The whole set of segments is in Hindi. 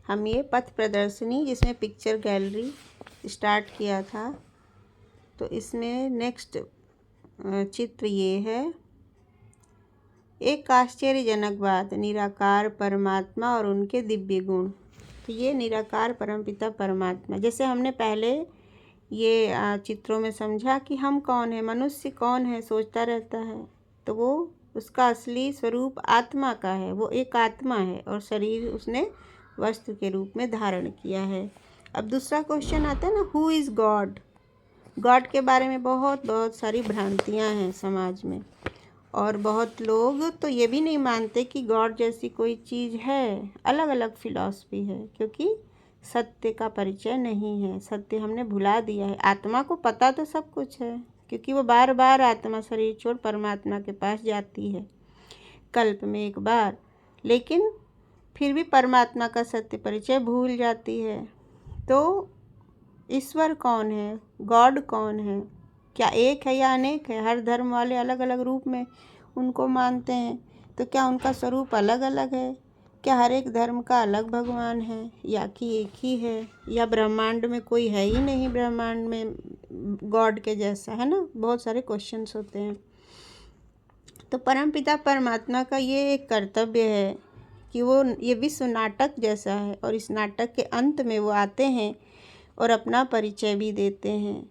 हम ये पथ प्रदर्शनी जिसमें पिक्चर गैलरी स्टार्ट किया था, तो इसमें नेक्स्ट चित्र ये है। एक आश्चर्यजनक बात, निराकार परमात्मा और उनके दिव्य गुण। तो ये निराकार परमपिता परमात्मा, जैसे हमने पहले ये चित्रों में समझा कि हम कौन है, मनुष्य कौन है, सोचता रहता है, तो वो उसका असली स्वरूप आत्मा का है। वो एक आत्मा है और शरीर उसने वस्त्र के रूप में धारण किया है। अब दूसरा क्वेश्चन आता है ना, हु इज़ गॉड। गॉड के बारे में बहुत सारी भ्रांतियां हैं समाज में, और बहुत लोग तो ये भी नहीं मानते कि गॉड जैसी कोई चीज़ है। अलग अलग फिलॉसफी है, क्योंकि सत्य का परिचय नहीं है, सत्य हमने भुला दिया है। आत्मा को पता तो सब कुछ है, क्योंकि वो बार बार आत्मा शरीर छोड़ परमात्मा के पास जाती है, कल्प में एक बार, लेकिन फिर भी परमात्मा का सत्य परिचय भूल जाती है। तो ईश्वर कौन है, गॉड कौन है, क्या एक है या अनेक है? हर धर्म वाले अलग अलग रूप में उनको मानते हैं, तो क्या उनका स्वरूप अलग अलग है? क्या हर एक धर्म का अलग भगवान है, या कि एक ही है, या ब्रह्मांड में कोई है ही नहीं ब्रह्मांड में गॉड के जैसा, है ना? बहुत सारे क्वेश्चंस होते हैं। तो परमपिता परमात्मा का ये एक कर्तव्य है कि वो ये विश्व नाटक जैसा है, और इस नाटक के अंत में वो आते हैं और अपना परिचय भी देते हैं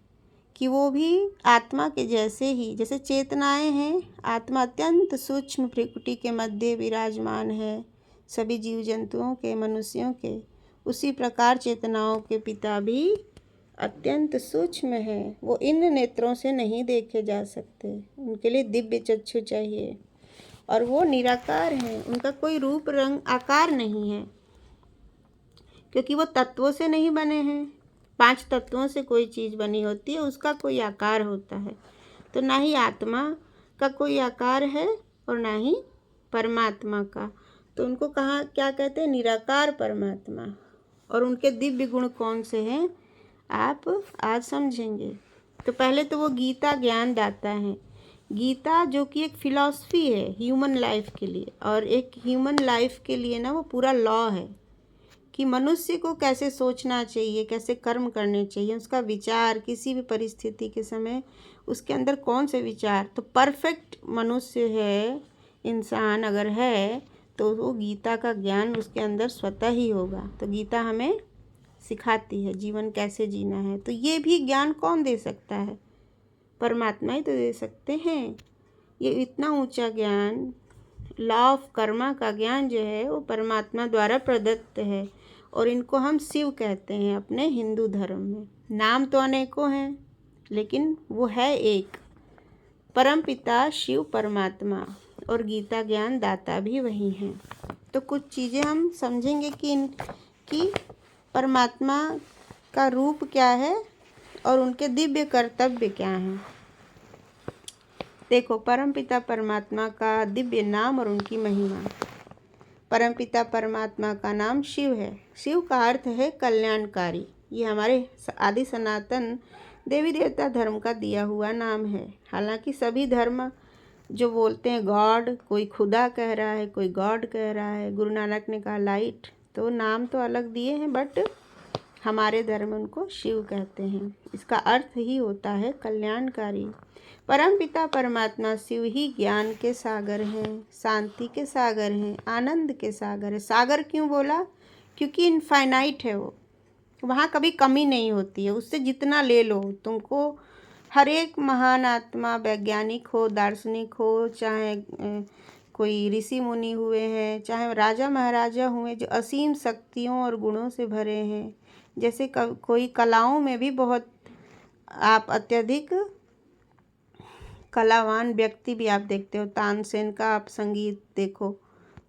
कि वो भी आत्मा के जैसे ही, जैसे चेतनाएं हैं, आत्मा अत्यंत सूक्ष्म प्रकृति के मध्य विराजमान है, सभी जीव जंतुओं के, मनुष्यों के, उसी प्रकार चेतनाओं के पिता भी अत्यंत सूक्ष्म है। वो इन नेत्रों से नहीं देखे जा सकते, उनके लिए दिव्य चक्षु चाहिए, और वो निराकार हैं, उनका कोई रूप रंग आकार नहीं है, क्योंकि वो तत्वों से नहीं बने हैं। 5 तत्वों से कोई चीज़ बनी होती है, उसका कोई आकार होता है। तो ना ही आत्मा का कोई आकार है और ना ही परमात्मा का। तो उनको कहाँ क्या कहते हैं, निराकार परमात्मा। और उनके दिव्य गुण कौन से हैं आप आज समझेंगे। तो पहले तो वो गीता ज्ञान दाता है। गीता जो कि एक फिलॉसफी है ह्यूमन लाइफ के लिए, और एक ह्यूमन लाइफ के लिए ना वो पूरा लॉ है कि मनुष्य को कैसे सोचना चाहिए, कैसे कर्म करने चाहिए, उसका विचार किसी भी परिस्थिति के समय उसके अंदर कौन से विचार। तो परफेक्ट मनुष्य है, इंसान अगर है, तो वो गीता का ज्ञान उसके अंदर स्वतः ही होगा। तो गीता हमें सिखाती है जीवन कैसे जीना है। तो ये भी ज्ञान कौन दे सकता है, परमात्मा ही तो दे सकते हैं। ये इतना ऊंचा ज्ञान, लॉ ऑफ कर्मा का ज्ञान जो है वो परमात्मा द्वारा प्रदत्त है, और इनको हम शिव कहते हैं अपने हिंदू धर्म में। नाम तो अनेकों हैं, लेकिन वो है एक, परमपिता शिव परमात्मा, और गीता ज्ञान दाता भी वही हैं। तो कुछ चीज़ें हम समझेंगे कि परमात्मा का रूप क्या है और उनके दिव्य कर्तव्य क्या हैं। देखो, परमपिता परमात्मा का दिव्य नाम और उनकी महिमा। परमपिता परमात्मा का नाम शिव है। शिव का अर्थ है कल्याणकारी। ये हमारे आदि सनातन देवी देवता धर्म का दिया हुआ नाम है। हालांकि सभी धर्म जो बोलते हैं गॉड, कोई खुदा कह रहा है, कोई गॉड कह रहा है, गुरु नानक ने कहा लाइट, तो नाम तो अलग दिए हैं, बट हमारे धर्म उनको शिव कहते हैं। इसका अर्थ ही होता है कल्याणकारी। परमपिता परमात्मा शिव ही ज्ञान के सागर हैं, शांति के सागर हैं, आनंद के सागर है। सागर क्यों बोला? क्योंकि इनफाइनाइट है वो, वहाँ कभी कमी नहीं होती है, उससे जितना ले लो तुमको। हर एक महान आत्मा, वैज्ञानिक हो, दार्शनिक हो, चाहे कोई ऋषि मुनि हुए हैं, चाहे राजा महाराजा हुए, जो असीम शक्तियों और गुणों से भरे हैं। जैसे कोई कलाओं में भी बहुत आप अत्यधिक कलावान व्यक्ति भी आप देखते हो, तानसेन का आप संगीत देखो,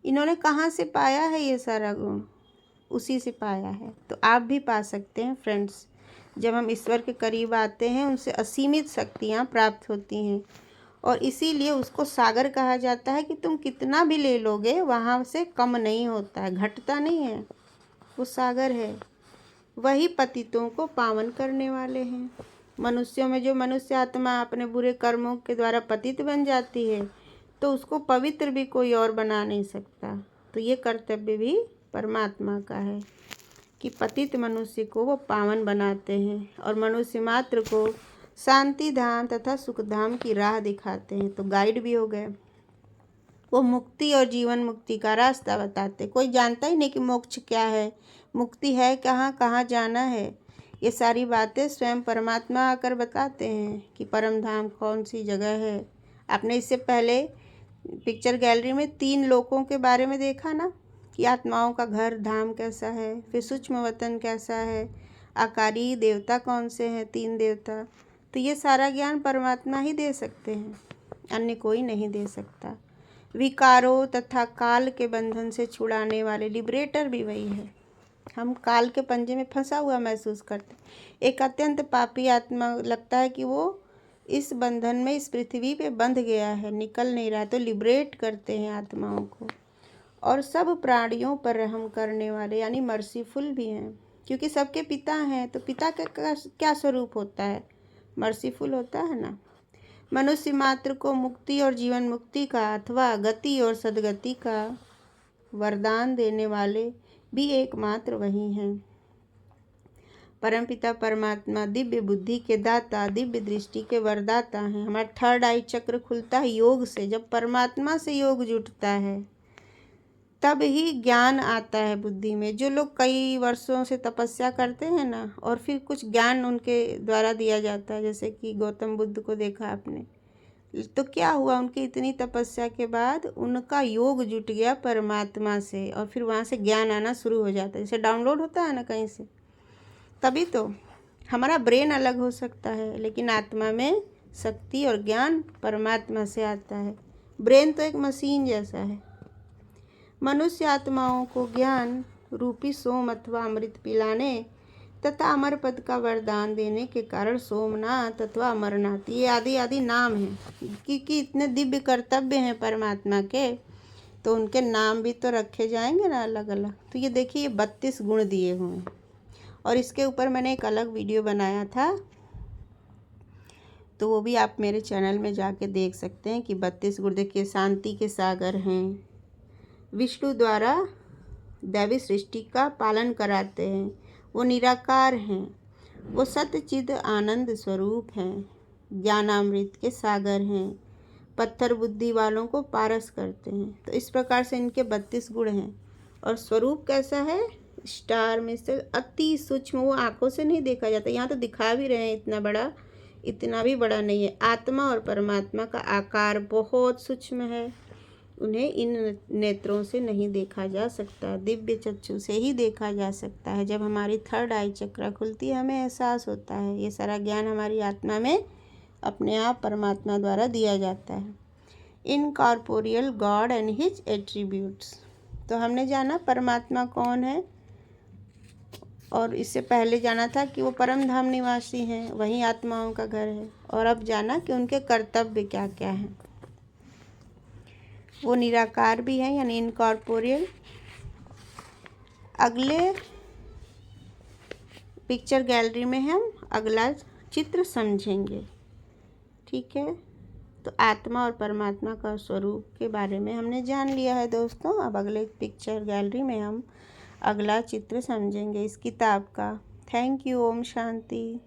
इन्होंने कहाँ से पाया है ये सारा गुण? उसी से पाया है। तो आप भी पा सकते हैं फ्रेंड्स। जब हम ईश्वर के करीब आते हैं, उनसे असीमित शक्तियाँ प्राप्त होती हैं, और इसीलिए उसको सागर कहा जाता है कि तुम कितना भी ले लोगे वहाँ से कम नहीं होता है, घटता नहीं है, वो सागर है। वही पतितों को पावन करने वाले हैं। मनुष्यों में जो मनुष्य आत्मा अपने बुरे कर्मों के द्वारा पतित बन जाती है, तो उसको पवित्र भी कोई और बना नहीं सकता। तो ये कर्तव्य भी परमात्मा का है। कि पतित मनुष्य को वो पावन बनाते हैं और मनुष्य मात्र को शांति धाम तथा सुख धाम की राह दिखाते हैं। तो गाइड भी हो गए। वो मुक्ति और जीवन मुक्ति का रास्ता बताते। कोई जानता ही नहीं कि मोक्ष क्या है, मुक्ति है कहाँ, कहाँ जाना है। ये सारी बातें स्वयं परमात्मा आकर बताते हैं कि परम धाम कौन सी जगह है। आपने इससे पहले पिक्चर गैलरी में 3 लोकों के बारे में देखा ना, कि आत्माओं का घर धाम कैसा है, फिर सूक्ष्म वतन कैसा है, आकारी देवता कौन से हैं, 3 देवता। तो ये सारा ज्ञान परमात्मा ही दे सकते हैं, अन्य कोई नहीं दे सकता। विकारों तथा काल के बंधन से छुड़ाने वाले लिबरेटर भी वही है। हम काल के पंजे में फंसा हुआ महसूस करते। एक अत्यंत पापी आत्मा लगता है कि वो इस बंधन में, इस पृथ्वी पे बंध गया है, निकल नहीं रहा, तो लिबरेट करते हैं आत्माओं को। और सब प्राणियों पर रहम करने वाले यानी मर्सीफुल भी हैं, क्योंकि सबके पिता हैं। तो पिता का क्या स्वरूप होता है? मर्सीफुल होता है ना। मनुष्य मात्र को मुक्ति और जीवन मुक्ति का अथवा गति और सदगति का वरदान देने वाले भी एकमात्र वही हैं। परमपिता परमात्मा दिव्य बुद्धि के दाता, दिव्य दृष्टि के वरदाता हैं। हमारा 3rd आई चक्र खुलता है योग से। जब परमात्मा से योग जुटता है तब ही ज्ञान आता है बुद्धि में। जो लोग कई वर्षों से तपस्या करते हैं ना, और फिर कुछ ज्ञान उनके द्वारा दिया जाता है, जैसे कि गौतम बुद्ध को देखा आपने, तो क्या हुआ, उनकी इतनी तपस्या के बाद उनका योग जुट गया परमात्मा से, और फिर वहाँ से ज्ञान आना शुरू हो जाता है, जैसे डाउनलोड होता है ना कहीं से। तभी तो हमारा ब्रेन अलग हो सकता है, लेकिन आत्मा में शक्ति और ज्ञान परमात्मा से आता है। ब्रेन तो एक मशीन जैसा है। मनुष्य आत्माओं को ज्ञान रूपी सोम अथवा अमृत पिलाने तथा अमर पद का वरदान देने के कारण सोमनाथ अथवा अमरनाथ ये आदि आदि नाम हैं। क्योंकि इतने दिव्य कर्तव्य हैं परमात्मा के, तो उनके नाम भी तो रखे जाएंगे ना अलग अलग। तो ये देखिए, ये 32 गुण दिए हुए हैं, और इसके ऊपर मैंने एक अलग वीडियो बनाया था, तो वो भी आप मेरे चैनल में जाके देख सकते हैं कि 32 गुण। देखिए, शांति के सागर हैं, विष्णु द्वारा दैवी सृष्टि का पालन कराते हैं, वो निराकार हैं, वो सत्यचिद आनंद स्वरूप हैं, ज्ञानामृत के सागर हैं, पत्थर बुद्धि वालों को पारस करते हैं। तो इस प्रकार से इनके 32 गुण हैं। और स्वरूप कैसा है? स्टार में से अति सूक्ष्म, वो आंखों से नहीं देखा जाता। यहाँ तो दिखा भी रहे हैं इतना बड़ा, इतना भी बड़ा नहीं है। आत्मा और परमात्मा का आकार बहुत सूक्ष्म है, उन्हें इन नेत्रों से नहीं देखा जा सकता, दिव्य चक्षु से ही देखा जा सकता है। जब हमारी 3rd आई चक्र खुलती है, हमें एहसास होता है। ये सारा ज्ञान हमारी आत्मा में अपने आप परमात्मा द्वारा दिया जाता है। Incorporeal God and his attributes. तो हमने जाना परमात्मा कौन है, और इससे पहले जाना था कि वो परम धाम निवासी हैं, वहीं आत्माओं का घर है। और अब जाना कि उनके कर्तव्य क्या क्या हैं। वो निराकार भी हैं यानी इनकॉर्पोरियल। अगले पिक्चर गैलरी में हम अगला चित्र समझेंगे, ठीक है। तो आत्मा और परमात्मा का स्वरूप के बारे में हमने जान लिया है दोस्तों। अब अगले पिक्चर गैलरी में हम अगला चित्र समझेंगे इस किताब का। Thank you. ओम शांति।